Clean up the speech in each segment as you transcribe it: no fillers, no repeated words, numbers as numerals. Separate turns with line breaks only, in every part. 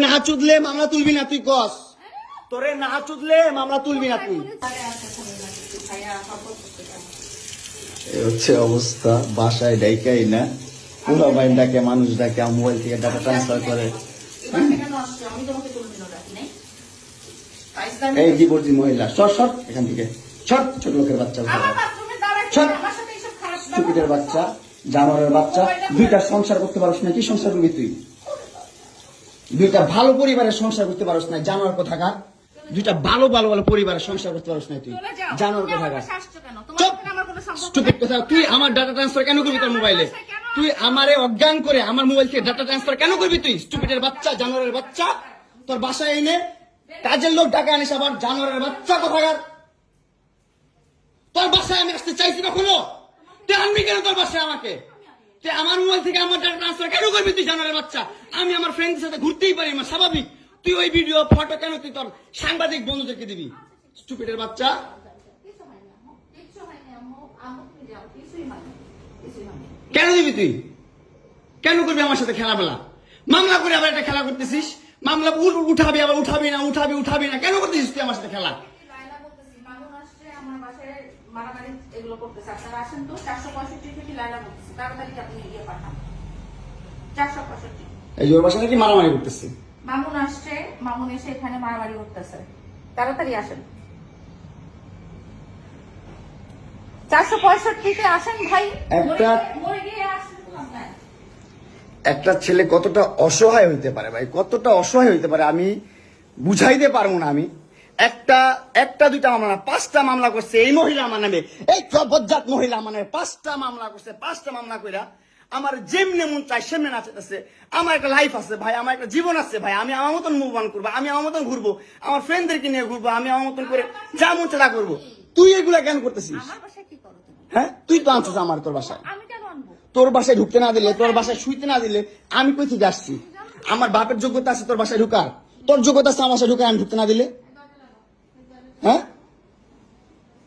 না চুদলে মামলা তুলবি না তুই কস, তোরে না চুদলে মামলা তুলবি না তুই। এই হচ্ছে অবস্থা, বাসায় ডাইকাই না, পুরো বাইন ডাকে, মানুষ ডাকে, মোবাইল থেকে ডাটা ট্রান্সফার করে। এই ডিভোর্সি মহিলা, সর সর এখান থেকে, সর, ছোট লোকের বাচ্চা, সর, চুপিটের বাচ্চা, জানোয়ারের বাচ্চা। দুইটা সংসার করতে পারছ না, কি সংসার করবি তুই? দুইটা ভালো পরিবারের সংসার করতে পারছ না, জানোয়ার কোথাকার। দুইটা ভালো ভালো ভালো পরিবারের সংসার করতে পারছ না তুই, জানোয়ার কোথাকার। কথা, তুই আমার ডাটা ট্রান্সফার কেন করবি তোর মোবাইলে? তুই আমারে অজ্ঞান করে আমার মোবাইল থেকে ডাটা ট্রান্সফার কেন করবি তুই? স্টুপিডের বাচ্চা, জানোয়ারের বাচ্চা, তোর বাসায় এনে কাজের লোক টাকা আনিস, আবার জানোয়ারের বাচ্চা কোথাকার। তোর বাসায় আমি আসতে চাইছি কখনো? তুই আনবি কেন তোর বাসায় আমাকে? তুই আমার মোবাইল থেকে আমার ডাটা ট্রান্সফার কেন করবি তুই, জানোয়ারের বাচ্চা? আমি আমার ফ্রেন্ডের সাথে ঘুরতেই পারি, আমার স্বাভাবিক। তুই ওই ভিডিও ফটো কেন তুই তোর সাংবাদিক বন্ধুদেরকে দিবি? স্টুপিডের বাচ্চা, কেন দিবি তুই? কেন করবি আমার সাথে খেলাবেলা? মামলা করে আবার একটা খেলা করতেছিস, মামলা উঠাবি আবার উঠাবি না, উঠাবি উঠাবি না, কেন করতেছিস তুই আমার সাথে খেলা? এই ওর বাসা নাকি মারামারি করতেছে।
মামুন আসছে, মামুন এসে এখানে মারামারি করতেছে, তাড়াতাড়ি আসেন। 465-তে আসেন ভাই।
একটা ছেলে কতটা অসহায় হইতে পারে ভাই, কতটা অসহায় হইতে পারে আমি বুঝাইতে পারবো না। আমি একটা দুইটা মামলা না, 5টা মামলা করছে এই মহিলা আমার নামে, এই বজ্জাত মহিলা আমার নামে 5টা মামলা করছে। 5টা মামলা কইরা আমার যেমনে মন চাই সেমনে নাচতেছে। আমার একটা লাইফ আছে ভাই, আমার একটা জীবন আছে ভাই, আমি আমার মতন মুভ অন করবো, আমি আমার মতন ঘুরবো, আমার ফ্রেন্ডদেরকে নিয়ে ঘুরবো, আমি আমার মতন করে যা মন চাই তা করবো। তুই এগুলা কেন করতেছিস? হ্যাঁ, তুই তো আনছিস আমার তোর বাসায়। তোর বাসায় ঢুকতে না দিলে, তোর বাসায় শুইতে না দিলে আমি কই থেকে আসছি? আমার বাপের যোগ্যতা আছে তোর বাসায় ঢুকার? তোর যোগ্যতা আছে আমার বাসায় ঢুকার আমি ঢুকতে না দিলে? হ্যাঁ,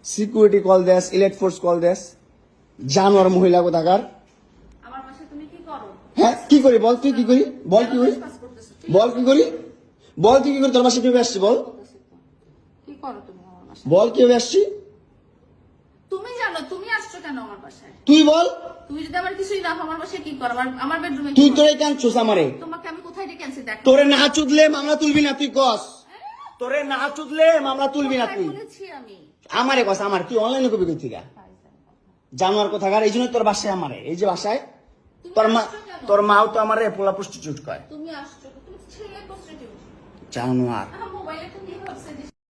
সিকিউরিটি কল দেস, ইলেট ফোর্স কল দেস, জানোয়ার মহিলা কোথাকার। হ্যাঁ, কি করি বল? তুই কি করি বল? কি করি বল? কি করি বল? তুই কি করি? তোর বাসায় কিভাবে আসছি বল? বল কিভাবে আসছি?
তুমি জানো তুমি আসছো কেন আমার বাসায়?
তুই বল।
তুমি যদি আমার কিছুই না আমার বাসায় কি করো? আমার বেডরুমে
তুই তোরে কেন চুস আমারে?
তোমাকে আমি কোথায় ডেকে আনছি দেখ।
তোরে না চুদলে মামলা তুলবি না তুই কস, তোরে না চুদলে মামলা তুলবি না তুই।
বলেছি আমি
আমারে কস, আমার তুই অনলাইনে কবি কই থেকে জানোয়ার কোথাকার। এই জন্য তোর বাসায় আমারে, এই যে বাসায় তোর মাও তো আমারে পোলা প্রস্টিটিউট কয়।
তুমি আসছো, তুমি ছেলে প্রস্টিটিউট
জানোয়ার।